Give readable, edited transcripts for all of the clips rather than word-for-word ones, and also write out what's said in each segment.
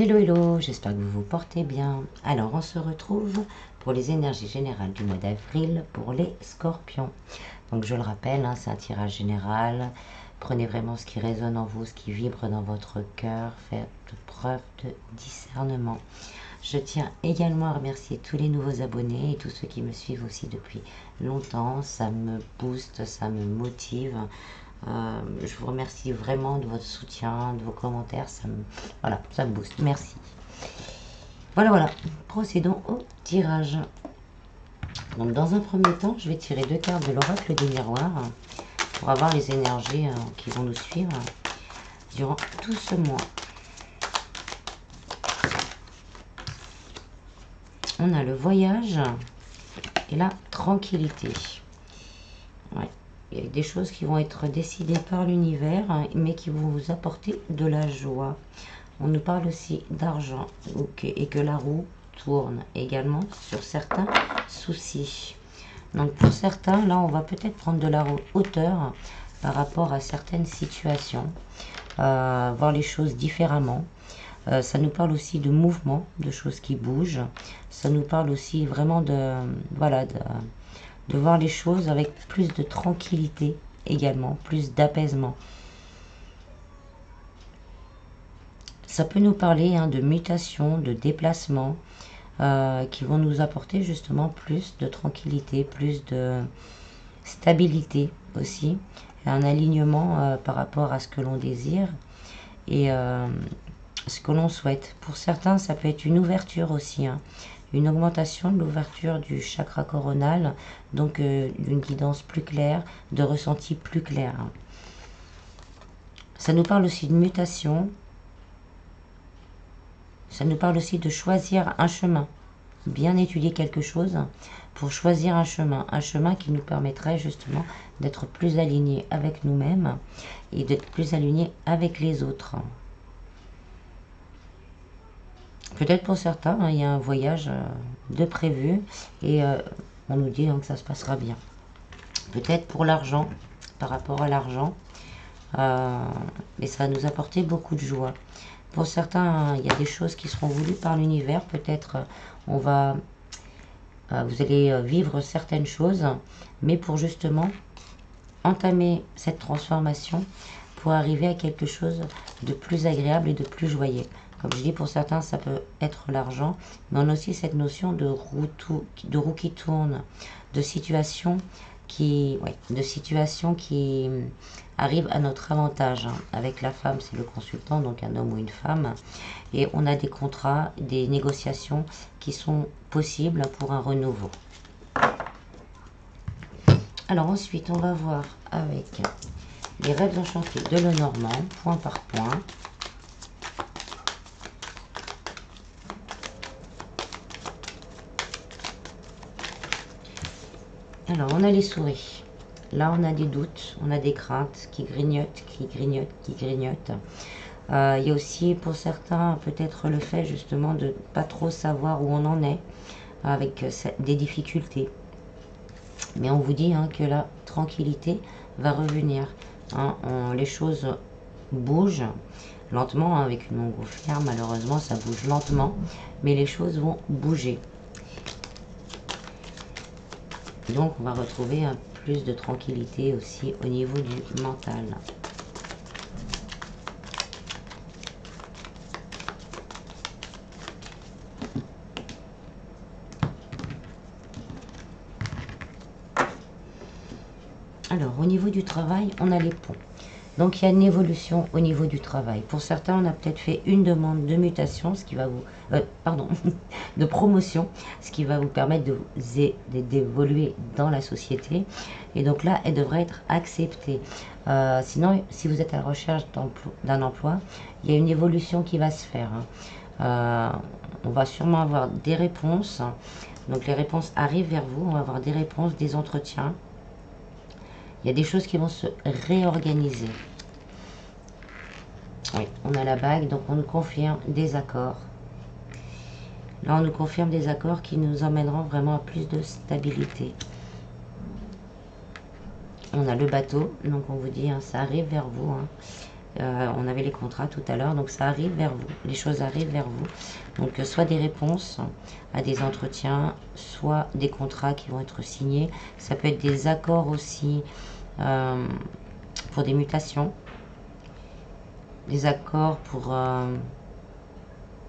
Hello hello, j'espère que vous vous portez bien. Alors on se retrouve pour les énergies générales du mois d'avril pour les scorpions. Donc je le rappelle, c'est un tirage général. Prenez vraiment ce qui résonne en vous, ce qui vibre dans votre cœur. Faites preuve de discernement. Je tiens également à remercier tous les nouveaux abonnés et tous ceux qui me suivent aussi depuis longtemps. Ça me booste, ça me motive. Je vous remercie vraiment de votre soutien, de vos commentaires. Voilà, ça me booste. Merci. Voilà. Procédons au tirage. Donc, dans un premier temps, je vais tirer 2 cartes de l'oracle des miroirs pour avoir les énergies qui vont nous suivre durant tout ce mois. On a le voyage et la tranquillité. Ouais. Il y a des choses qui vont être décidées par l'univers, mais qui vont vous apporter de la joie. On nous parle aussi d'argent et que la roue tourne également sur certains soucis. Donc pour certains, là, on va peut-être prendre de la hauteur par rapport à certaines situations, voir les choses différemment. Ça nous parle aussi de mouvement, de choses qui bougent. Ça nous parle aussi vraiment de voir les choses avec plus de tranquillité également, plus d'apaisement. Ça peut nous parler de mutation, de déplacement, qui vont nous apporter justement plus de tranquillité, plus de stabilité aussi, un alignement par rapport à ce que l'on désire et ce que l'on souhaite. Pour certains, ça peut être une ouverture aussi, une augmentation de l'ouverture du chakra coronal, donc d'une guidance plus claire, de ressenti plus clair. Ça nous parle aussi de mutation, ça nous parle aussi de choisir un chemin, bien étudier quelque chose pour choisir un chemin qui nous permettrait justement d'être plus alignés avec nous-mêmes et d'être plus alignés avec les autres. Peut-être pour certains, il y a un voyage de prévu et on nous dit que ça se passera bien. Peut-être pour l'argent, par rapport à l'argent, et ça va nous apporter beaucoup de joie. Pour certains, il y a des choses qui seront voulues par l'univers. Peut-être vous allez vivre certaines choses, mais pour justement entamer cette transformation, pour arriver à quelque chose de plus agréable et de plus joyeux. Comme je dis, pour certains, ça peut être l'argent, mais on a aussi cette notion de roue qui tourne, de situation qui arrive à notre avantage. Avec la femme, c'est le consultant, donc un homme ou une femme. Et on a des contrats, des négociations qui sont possibles pour un renouveau. Alors ensuite, on va voir avec les rêves enchantés de Lenormand, point par point. Alors, on a les souris. Là, on a des doutes, on a des craintes qui grignotent. Il y a aussi, pour certains, peut-être le fait justement de ne pas trop savoir où on en est, avec des difficultés. Mais on vous dit que la tranquillité va revenir. Les choses bougent lentement, avec une montgolfière, malheureusement, ça bouge lentement, mais les choses vont bouger. Donc on va retrouver plus de tranquillité aussi au niveau du mental. Alors au niveau du travail, on a les ponts. Donc il y a une évolution au niveau du travail. Pour certains, on a peut-être fait une demande de mutation, ce qui va vous... de promotion, ce qui va vous permettre d'évoluer dans la société. Et donc là, elle devrait être acceptée. Sinon, si vous êtes à la recherche d'un emploi, il y a une évolution qui va se faire. On va sûrement avoir des réponses. Donc les réponses arrivent vers vous. On va avoir des réponses, des entretiens. Il y a des choses qui vont se réorganiser. Oui, on a la bague, donc on nous confirme des accords. Là, on nous confirme des accords qui nous emmèneront vraiment à plus de stabilité. On a le bateau, donc on vous dit, ça arrive vers vous. On avait les contrats tout à l'heure, donc ça arrive vers vous, les choses arrivent vers vous. Donc soit des réponses à des entretiens, soit des contrats qui vont être signés. Ça peut être des accords aussi pour des mutations, des accords pour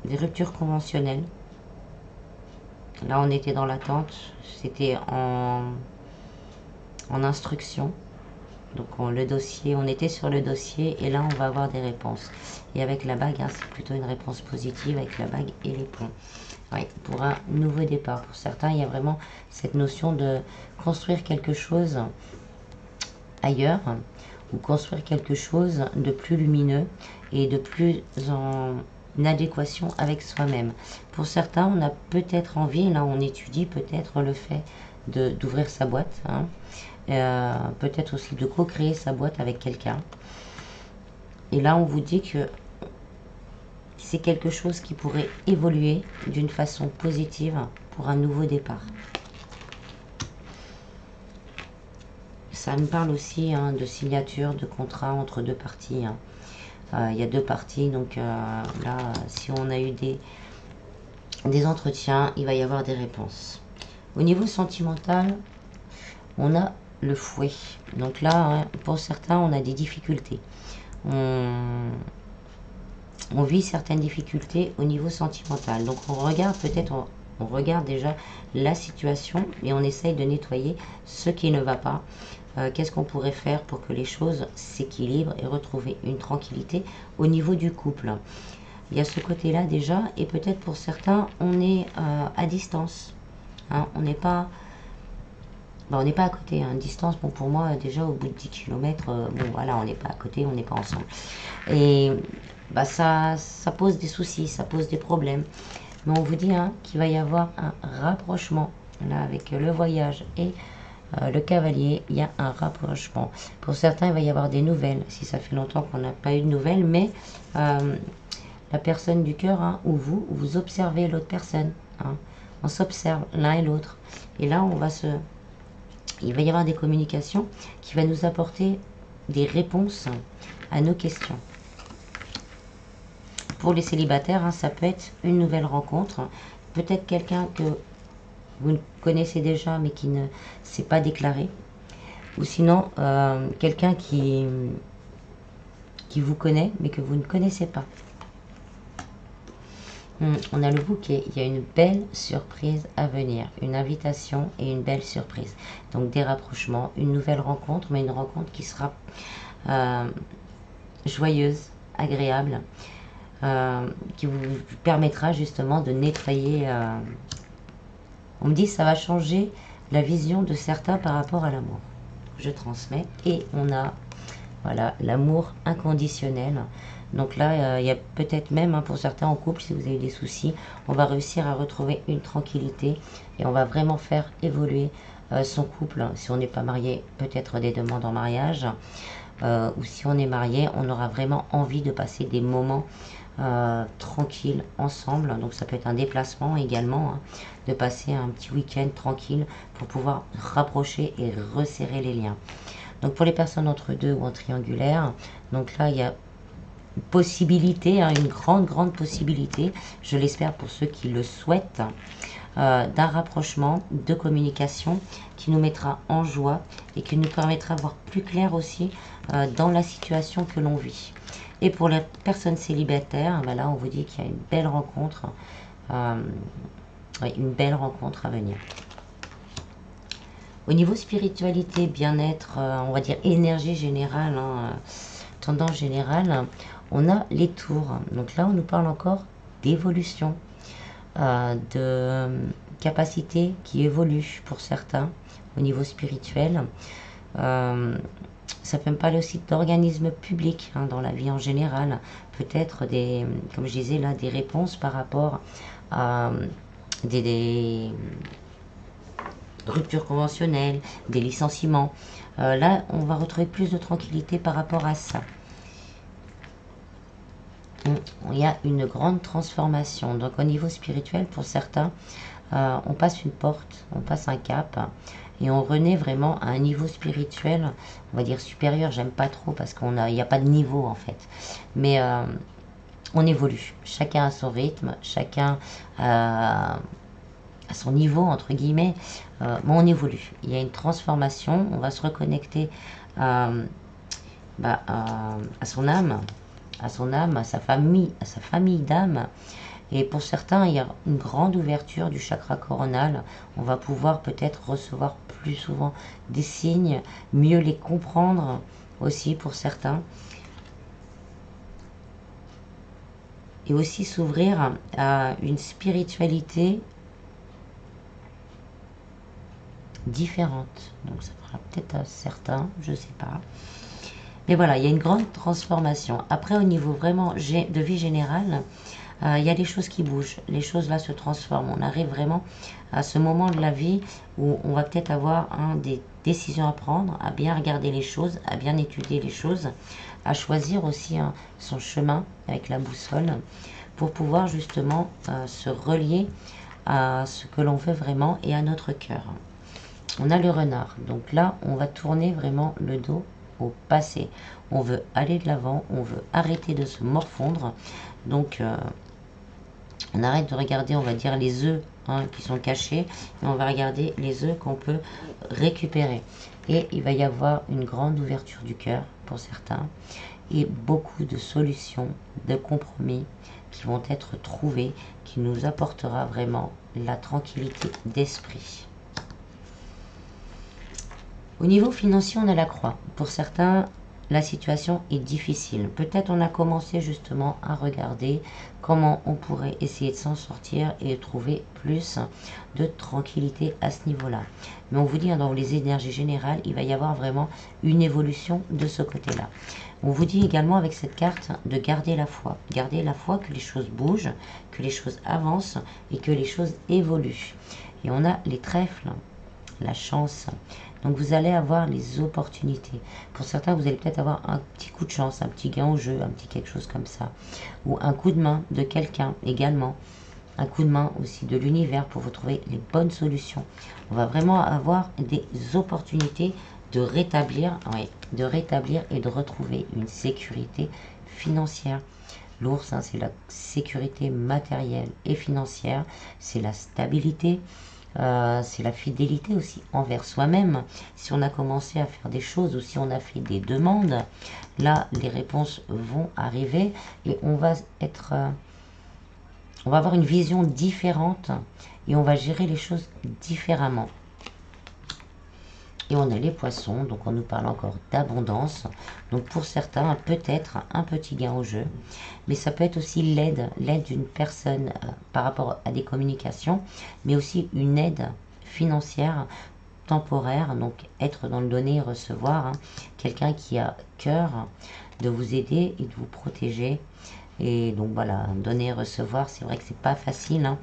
des ruptures conventionnelles. Là, on était dans l'attente, c'était en instruction. Donc le dossier, on était sur le dossier et là on va avoir des réponses. Et avec la bague, hein, c'est plutôt une réponse positive avec la bague et les ponts. Oui, pour un nouveau départ. Pour certains, il y a vraiment cette notion de construire quelque chose ailleurs ou construire quelque chose de plus lumineux et de plus en adéquation avec soi-même. Pour certains, on a peut-être envie, là on étudie peut-être le fait d'ouvrir sa boîte, hein, peut-être aussi de co-créer sa boîte avec quelqu'un. Et là, on vous dit que c'est quelque chose qui pourrait évoluer d'une façon positive pour un nouveau départ. Ça me parle aussi hein, de signature de contrat entre deux parties. Hein. Il y a deux parties, donc là, si on a eu des entretiens, il va y avoir des réponses. Au niveau sentimental, on a le fouet. Donc là, hein, pour certains, on a des difficultés. On vit certaines difficultés au niveau sentimental. Donc on regarde peut-être, on regarde déjà la situation et on essaye de nettoyer ce qui ne va pas. Qu'est-ce qu'on pourrait faire pour que les choses s'équilibrent et retrouver une tranquillité au niveau du couple. Il y a ce côté-là déjà et peut-être pour certains, on est à distance. Hein, on n'est pas... on n'est pas à côté, hein. Distance, bon pour moi déjà au bout de 10 km, bon voilà, on n'est pas à côté, on n'est pas ensemble. Et bah, ça pose des soucis, ça pose des problèmes. Mais on vous dit hein, qu'il va y avoir un rapprochement, là avec le voyage et le cavalier, il y a un rapprochement. Pour certains, il va y avoir des nouvelles, si ça fait longtemps qu'on n'a pas eu de nouvelles, mais la personne du cœur, hein, ou vous observez l'autre personne. Hein. On s'observe l'un et l'autre. Et là, il va y avoir des communications qui vont nous apporter des réponses à nos questions. Pour les célibataires, hein, ça peut être une nouvelle rencontre. Peut-être quelqu'un que vous connaissez déjà mais qui ne s'est pas déclaré. Ou sinon, quelqu'un qui vous connaît mais que vous ne connaissez pas. On a le bouquet, il y a une belle surprise à venir, une invitation et une belle surprise. Donc des rapprochements, une nouvelle rencontre, mais une rencontre qui sera joyeuse, agréable, qui vous permettra justement de nettoyer. On me dit que ça va changer la vision de certains par rapport à l'amour. Je transmets et on a voilà l'amour inconditionnel. Donc là, il y a peut-être même hein, pour certains en couple, si vous avez des soucis, on va réussir à retrouver une tranquillité et on va vraiment faire évoluer son couple. Si on n'est pas marié, peut-être des demandes en mariage. Ou si on est marié, on aura vraiment envie de passer des moments tranquilles ensemble. Donc ça peut être un déplacement également, hein, de passer un petit week-end tranquille pour pouvoir rapprocher et resserrer les liens. Donc pour les personnes entre deux ou en triangulaire, donc là il y a possibilité, hein, une grande possibilité, je l'espère pour ceux qui le souhaitent, d'un rapprochement, de communication qui nous mettra en joie et qui nous permettra de voir plus clair aussi dans la situation que l'on vit. Et pour les personnes célibataires, ben là on vous dit qu'il y a une belle rencontre, une belle rencontre à venir. Au niveau spiritualité, bien-être, on va dire énergie générale, hein, tendance générale, on a les tours. Donc là, on nous parle encore d'évolution, de capacité qui évolue pour certains au niveau spirituel. Ça peut me parler aussi d'organismes publics hein, dans la vie en général. Peut-être des, comme je disais là, des réponses par rapport à des ruptures conventionnelles, des licenciements. Là, on va retrouver plus de tranquillité par rapport à ça. il y a une grande transformation. Donc au niveau spirituel, pour certains, on passe une porte, on passe un cap et on renaît vraiment à un niveau spirituel, on va dire supérieur, j'aime pas trop parce qu'il n'y a pas de niveau en fait. Mais on évolue, chacun à son rythme, chacun à son niveau, entre guillemets, mais on évolue. Il y a une transformation, on va se reconnecter à son âme, à sa famille d'âme. Et pour certains, il y a une grande ouverture du chakra coronal. On va pouvoir peut-être recevoir plus souvent des signes, mieux les comprendre aussi pour certains. Et aussi s'ouvrir à une spiritualité différente. Donc ça fera peut-être à certains, je ne sais pas. Mais voilà, il y a une grande transformation. Après, au niveau vraiment de vie générale, il y a des choses qui bougent. Les choses là se transforment. On arrive vraiment à ce moment de la vie où on va peut-être avoir des décisions à prendre, à bien regarder les choses, à bien étudier les choses, à choisir aussi son chemin avec la boussole pour pouvoir justement se relier à ce que l'on veut vraiment et à notre cœur. On a le renard. Donc là, on va tourner vraiment le dos au passé. On veut aller de l'avant, on veut arrêter de se morfondre. Donc, on arrête de regarder, on va dire, les œufs qui sont cachés, et on va regarder les œufs qu'on peut récupérer. Et il va y avoir une grande ouverture du cœur pour certains, et beaucoup de solutions, de compromis qui vont être trouvés, qui nous apportera vraiment la tranquillité d'esprit. Au niveau financier, on a la croix. Pour certains, la situation est difficile. Peut-être on a commencé justement à regarder comment on pourrait essayer de s'en sortir et trouver plus de tranquillité à ce niveau-là. Mais on vous dit, dans les énergies générales, il va y avoir vraiment une évolution de ce côté-là. On vous dit également avec cette carte de garder la foi. Garder la foi que les choses bougent, que les choses avancent et que les choses évoluent. Et on a les trèfles, la chance. Donc vous allez avoir les opportunités. Pour certains, vous allez peut-être avoir un petit coup de chance, un petit gain au jeu, un petit quelque chose comme ça. Ou un coup de main de quelqu'un également. Un coup de main aussi de l'univers pour vous trouver les bonnes solutions. On va vraiment avoir des opportunités de rétablir et de retrouver une sécurité financière. L'ours, c'est la sécurité matérielle et financière. C'est la stabilité. C'est la fidélité aussi envers soi-même. Si on a commencé à faire des choses ou si on a fait des demandes, là les réponses vont arriver et on va avoir une vision différente et on va gérer les choses différemment. Et on a les poissons, donc on nous parle encore d'abondance. Donc pour certains, peut-être un petit gain au jeu. Mais ça peut être aussi l'aide d'une personne par rapport à des communications, mais aussi une aide financière temporaire, donc être dans le donner et recevoir. Quelqu'un qui a cœur de vous aider et de vous protéger. Et donc voilà, donner et recevoir, c'est vrai que c'est pas facile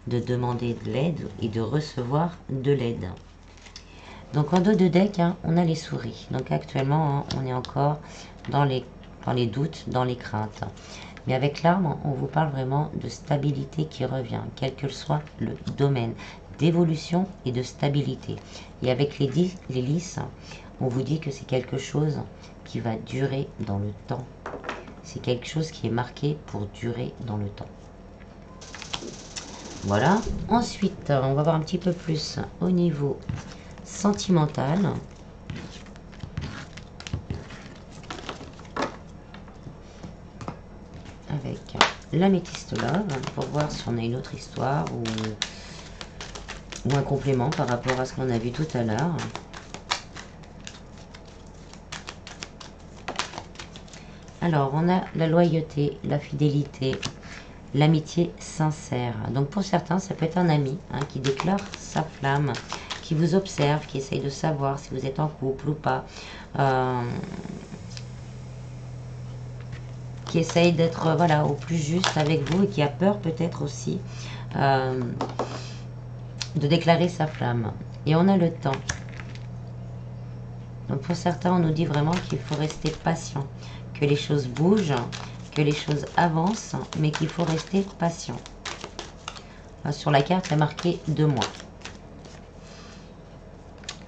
de demander de l'aide et de recevoir de l'aide. Donc en dos de deck, on a les souris. Donc actuellement, on est encore dans les doutes, dans les craintes. Mais avec l'arme, on vous parle vraiment de stabilité qui revient, quel que soit le domaine, d'évolution et de stabilité. Et avec les lys, on vous dit que c'est quelque chose qui va durer dans le temps. C'est quelque chose qui est marqué pour durer dans le temps. Voilà. Ensuite, on va voir un petit peu plus au niveau sentimental. Avec l'améthyste love pour voir si on a une autre histoire ou un complément par rapport à ce qu'on a vu tout à l'heure. Alors, on a la loyauté, la fidélité, l'amitié sincère. Donc, pour certains, ça peut être un ami qui déclare sa flamme, qui vous observe, qui essaye de savoir si vous êtes en couple ou pas, qui essaye d'être au plus juste avec vous et qui a peur peut-être aussi de déclarer sa flamme. Et on a le temps. Donc pour certains, on nous dit vraiment qu'il faut rester patient, que les choses bougent, que les choses avancent, mais qu'il faut rester patient. Sur la carte, il y a marqué 2 mois.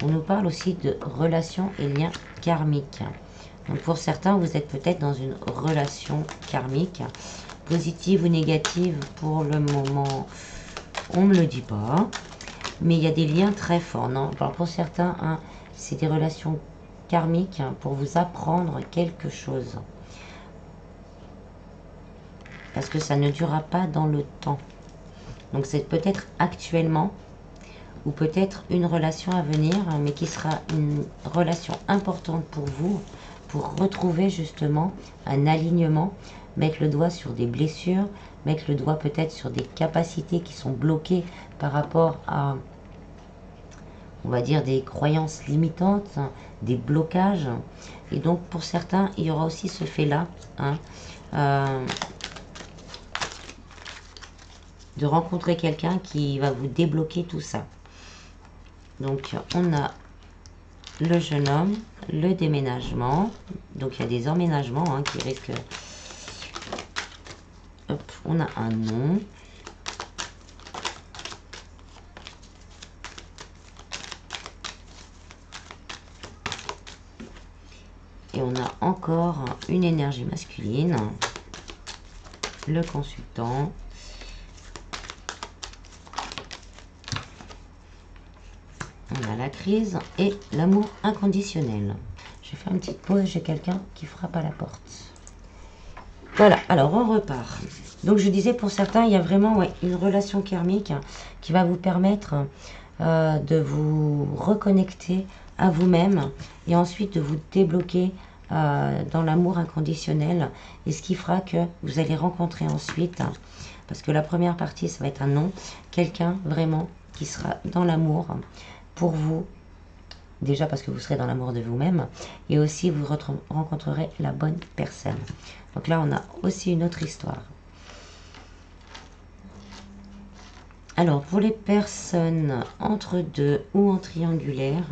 On nous parle aussi de relations et liens karmiques. Donc pour certains, vous êtes peut-être dans une relation karmique, positive ou négative pour le moment, on ne me le dit pas. Mais il y a des liens très forts, non? Alors pour certains, hein, c'est des relations karmiques pour vous apprendre quelque chose. Parce que ça ne durera pas dans le temps. Donc c'est peut-être actuellement, ou peut-être une relation à venir, mais qui sera une relation importante pour vous, pour retrouver justement un alignement, mettre le doigt sur des blessures, mettre le doigt peut-être sur des capacités qui sont bloquées par rapport à, on va dire, des croyances limitantes, des blocages. Et donc pour certains, il y aura aussi ce fait-là, hein, de rencontrer quelqu'un qui va vous débloquer tout ça. Donc on a le jeune homme, le déménagement. Donc il y a des emménagements, hein, qui risquent. Hop, on a un nom. Et on a encore une énergie masculine. Le consultant. On a la crise et l'amour inconditionnel. Je vais faire une petite pause, j'ai quelqu'un qui frappe à la porte. Voilà, alors on repart. Donc je disais, pour certains, il y a vraiment une relation karmique qui va vous permettre de vous reconnecter à vous-même et ensuite de vous débloquer dans l'amour inconditionnel. Et ce qui fera que vous allez rencontrer ensuite, parce que la première partie, ça va être un non, quelqu'un vraiment qui sera dans l'amour pour vous, déjà parce que vous serez dans l'amour de vous-même, et aussi vous rencontrerez la bonne personne. Donc là, on a aussi une autre histoire. Alors, pour les personnes entre deux ou en triangulaire,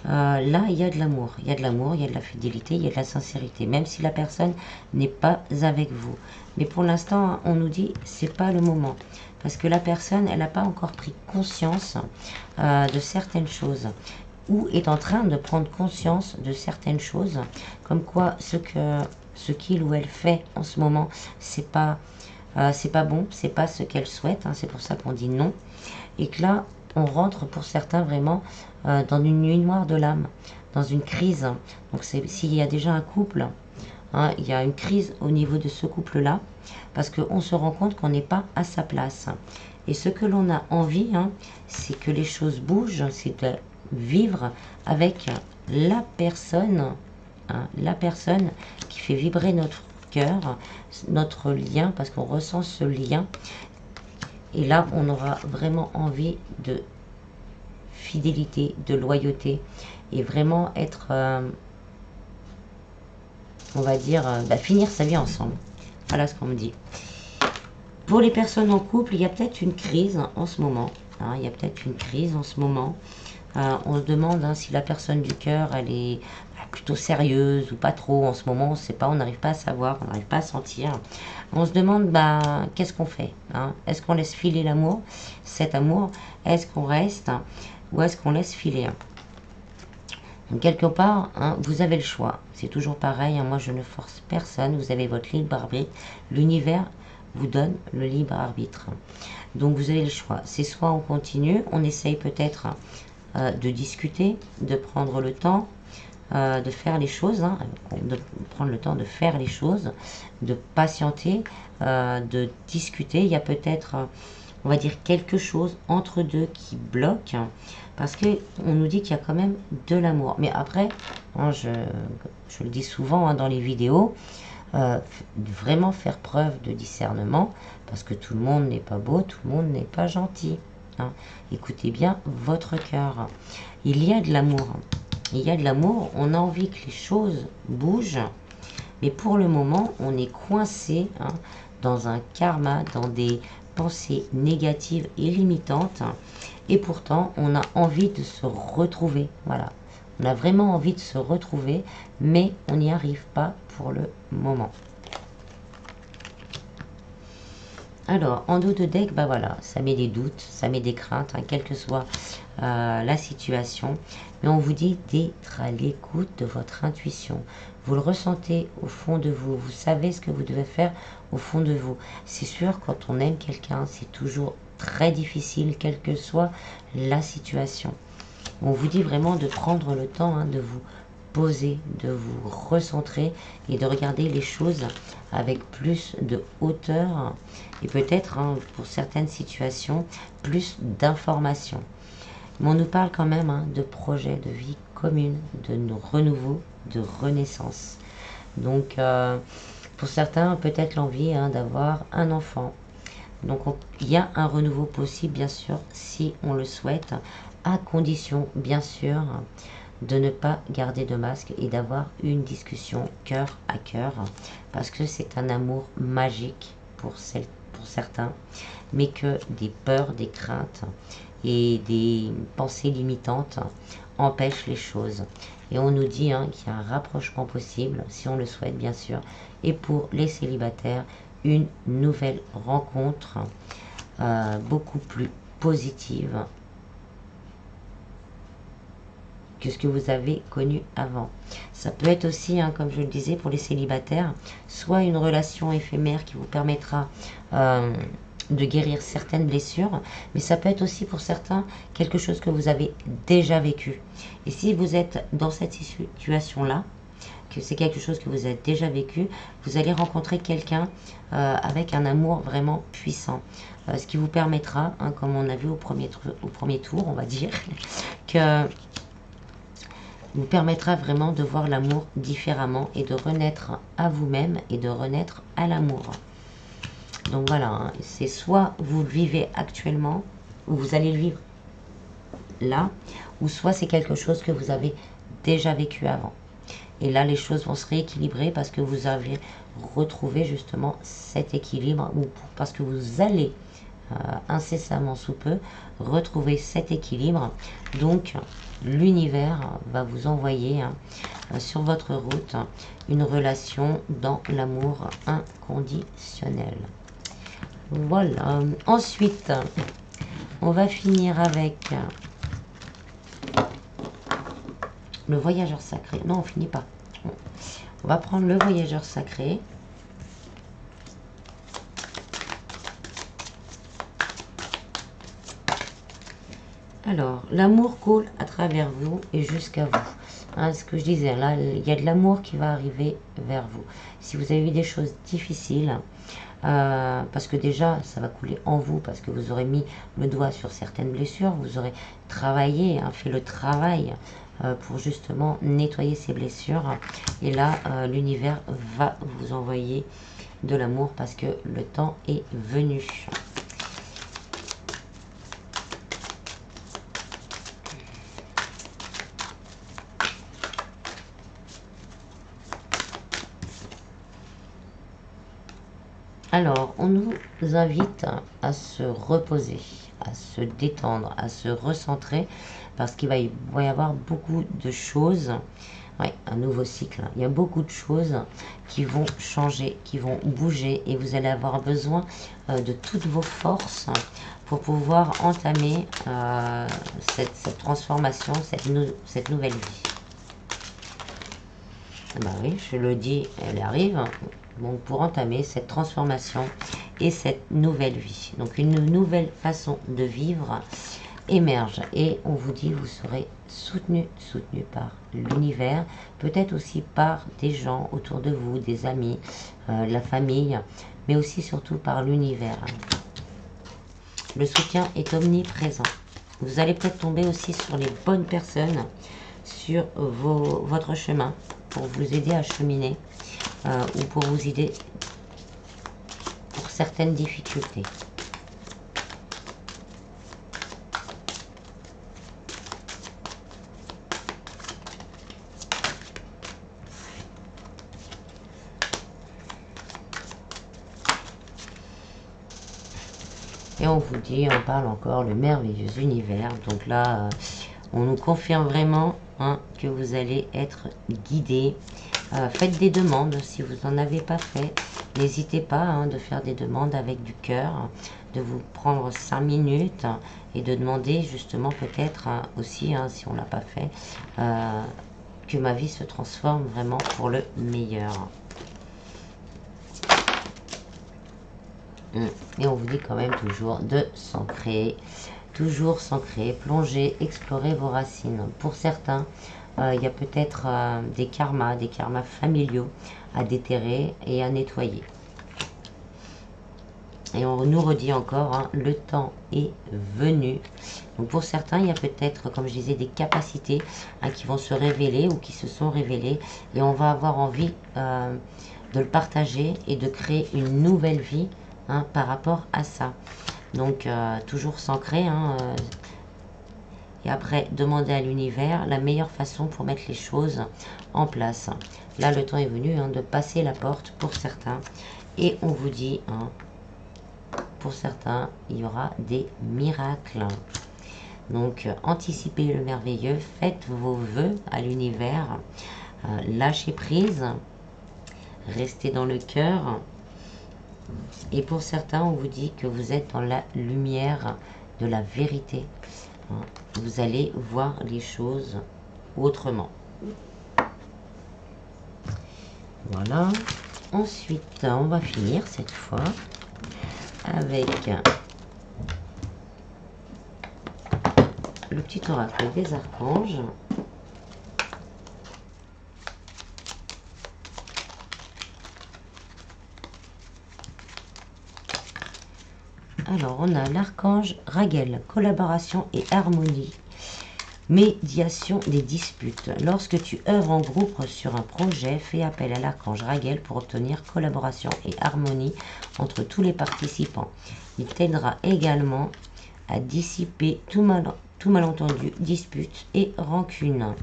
là, il y a de l'amour. Il y a de l'amour, il y a de la fidélité, il y a de la sincérité, même si la personne n'est pas avec vous. Mais pour l'instant, on nous dit, c'est pas le moment. Parce que la personne, elle n'a pas encore pris conscience de certaines choses. Ou est en train de prendre conscience de certaines choses. Comme quoi, ce qu'il ou elle fait en ce moment, c'est pas bon, c'est pas ce qu'elle souhaite. Hein, c'est pour ça qu'on dit non. Et que là, on rentre pour certains vraiment dans une nuit noire de l'âme, dans une crise. Donc s'il y a déjà un couple, hein, il y a une crise au niveau de ce couple-là, parce qu'on se rend compte qu'on n'est pas à sa place. Et ce que l'on a envie, hein, c'est que les choses bougent, c'est de vivre avec la personne, hein, la personne qui fait vibrer notre cœur, notre lien, parce qu'on ressent ce lien. Et là, on aura vraiment envie de fidélité, de loyauté, et vraiment être, on va dire, finir sa vie ensemble. Voilà ce qu'on me dit. Pour les personnes en couple, il y a peut-être une crise en ce moment. Hein, il y a peut-être une crise en ce moment. On se demande, hein, si la personne du cœur, elle est plutôt sérieuse ou pas trop. En ce moment, on ne sait pas, on n'arrive pas à savoir, on n'arrive pas à sentir. On se demande, qu'est-ce qu'on fait, hein? Est-ce qu'on laisse filer l'amour, cet amour? Est-ce qu'on reste, hein, ou est-ce qu'on laisse filer? Donc, quelque part, hein, vous avez le choix. C'est toujours pareil, hein, moi je ne force personne. Vous avez votre libre arbitre. L'univers vous donne le libre arbitre. Donc vous avez le choix. C'est soit on continue, on essaye peut-être de discuter, de prendre le temps, de faire les choses, hein, de prendre le temps de faire les choses, de patienter, de discuter. Il y a peut-être, on va dire, quelque chose entre deux qui bloque, parce que on nous dit qu'il y a quand même de l'amour. Mais après, hein, je le dis souvent, hein, dans les vidéos, vraiment faire preuve de discernement, parce que tout le monde n'est pas beau, tout le monde n'est pas gentil. Hein. Écoutez bien votre cœur. Il y a de l'amour. Il y a de l'amour, on a envie que les choses bougent, mais pour le moment, on est coincé, hein, dans un karma, dans des pensées négatives et limitantes, et pourtant, on a envie de se retrouver. Voilà, on a vraiment envie de se retrouver, mais on n'y arrive pas pour le moment. Alors, en dos de deck, bah voilà, ça met des doutes, ça met des craintes, hein, quelle que soit la situation. Mais on vous dit d'être à l'écoute de votre intuition. Vous le ressentez au fond de vous. Vous savez ce que vous devez faire au fond de vous. C'est sûr, quand on aime quelqu'un, c'est toujours très difficile, quelle que soit la situation. On vous dit vraiment de prendre le temps, hein, de vous poser, de vous recentrer et de regarder les choses avec plus de hauteur et peut-être, hein, pour certaines situations, plus d'informations. Mais on nous parle quand même, hein, de projets de vie commune, de renouveau, de renaissance. Donc, pour certains, peut-être l'envie, hein, d'avoir un enfant. Donc, il y a un renouveau possible, bien sûr, si on le souhaite, à condition, bien sûr, de ne pas garder de masque et d'avoir une discussion cœur à cœur, parce que c'est un amour magique pour certains, mais que des peurs, des craintes et des pensées limitantes empêchent les choses. Et on nous dit, hein, qu'il y a un rapprochement possible, si on le souhaite bien sûr, et pour les célibataires, une nouvelle rencontre beaucoup plus positive que ce que vous avez connu avant. Ça peut être aussi, hein, comme je le disais, pour les célibataires, soit une relation éphémère qui vous permettra de guérir certaines blessures, mais ça peut être aussi pour certains quelque chose que vous avez déjà vécu. Et si vous êtes dans cette situation-là, que c'est quelque chose que vous avez déjà vécu, vous allez rencontrer quelqu'un avec un amour vraiment puissant. Ce qui vous permettra, hein, comme on a vu au premier tour, on va dire, que vous permettra vraiment de voir l'amour différemment et de renaître à vous-même et de renaître à l'amour. Donc voilà, hein, c'est soit vous le vivez actuellement, ou vous allez le vivre là, ou soit c'est quelque chose que vous avez déjà vécu avant. Et là, les choses vont se rééquilibrer parce que vous avez retrouvé justement cet équilibre, ou parce que vous allez incessamment sous peu retrouver cet équilibre. Donc l'univers va vous envoyer, hein, sur votre route, une relation dans l'amour inconditionnel. Voilà. Ensuite, on va finir avec le voyageur sacré. Non, on finit pas. On va prendre le voyageur sacré. Alors, l'amour coule à travers vous et jusqu'à vous. Hein, ce que je disais, là, il y a de l'amour qui va arriver vers vous. Si vous avez eu des choses difficiles, parce que déjà, ça va couler en vous, parce que vous aurez mis le doigt sur certaines blessures, vous aurez travaillé, hein, fait le travail pour justement nettoyer ces blessures. Et là, l'univers va vous envoyer de l'amour parce que le temps est venu. Alors, on nous invite à se reposer, à se détendre, à se recentrer, parce qu'il va y avoir beaucoup de choses. Ouais, un nouveau cycle. Il y a beaucoup de choses qui vont changer, qui vont bouger, et vous allez avoir besoin de toutes vos forces pour pouvoir entamer cette transformation, cette nouvelle vie. Bah oui, je le dis, elle arrive. Donc pour entamer cette transformation et cette nouvelle vie. Donc une nouvelle façon de vivre émerge et on vous dit vous serez soutenu par l'univers, peut-être aussi par des gens autour de vous, des amis, la famille, mais aussi surtout par l'univers. Le soutien est omniprésent. Vous allez peut-être tomber aussi sur les bonnes personnes sur votre chemin pour vous aider à cheminer. Ou pour vous aider pour certaines difficultés. Et on vous dit, on parle encore le merveilleux univers. Donc là, on nous confirme vraiment, hein, que vous allez être guidé Faites des demandes si vous n'en avez pas fait. N'hésitez pas hein, de faire des demandes avec du cœur, de vous prendre 5 minutes et de demander justement peut-être aussi, hein, si on ne l'a pas fait, que ma vie se transforme vraiment pour le meilleur. Et on vous dit quand même toujours de s'ancrer, toujours s'ancrer, plonger, explorer vos racines. Pour certains, il y a peut-être des karmas familiaux à déterrer et à nettoyer. Et on nous redit encore, hein, le temps est venu. Donc pour certains, il y a peut-être, comme je disais, des capacités hein, qui vont se révéler ou qui se sont révélées. Et on va avoir envie de le partager et de créer une nouvelle vie hein, par rapport à ça. Donc toujours s'ancrer. Hein, et après, demander à l'univers la meilleure façon pour mettre les choses en place. Là, le temps est venu hein, de passer la porte pour certains. Et on vous dit... Hein, pour certains, il y aura des miracles. Donc, anticipez le merveilleux, faites vos vœux à l'univers, lâchez prise, restez dans le cœur. Et pour certains, on vous dit que vous êtes dans la lumière de la vérité. Vous allez voir les choses autrement. Voilà. Ensuite, on va finir cette fois avec le petit oracle des archanges. Alors, on a l'archange Raguel, collaboration et harmonie, médiation des disputes. Lorsque tu œuvres en groupe sur un projet, fais appel à l'archange Raguel pour obtenir collaboration et harmonie entre tous les participants. Il t'aidera également à dissiper tout malentendu, dispute et rancune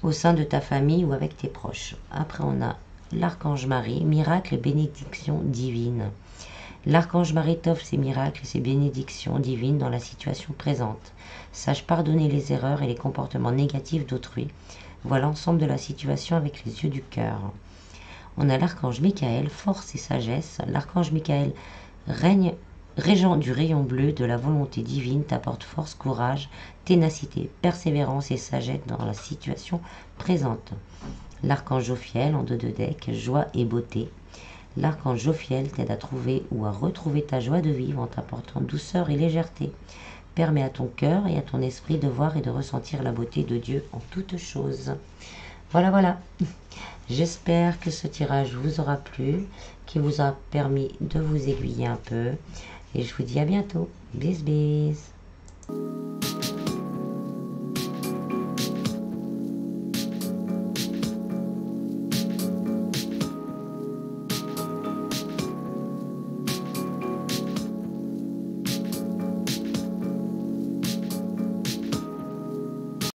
au sein de ta famille ou avec tes proches. Après, on a l'archange Marie, miracle et bénédiction divine. L'archange Marie t'offre ses miracles et ses bénédictions divines dans la situation présente. Sache pardonner les erreurs et les comportements négatifs d'autrui. Vois l'ensemble de la situation avec les yeux du cœur. On a l'archange Michael, force et sagesse. L'archange Michael, régent du rayon bleu de la volonté divine, t'apporte force, courage, ténacité, persévérance et sagesse dans la situation présente. L'archange Jophiel, en 2 deck, joie et beauté. L'archange Jophiel t'aide à trouver ou à retrouver ta joie de vivre en t'apportant douceur et légèreté. Permet à ton cœur et à ton esprit de voir et de ressentir la beauté de Dieu en toutes choses. Voilà, voilà. J'espère que ce tirage vous aura plu, qu'il vous a permis de vous aiguiller un peu. Et je vous dis à bientôt. Bis, bis.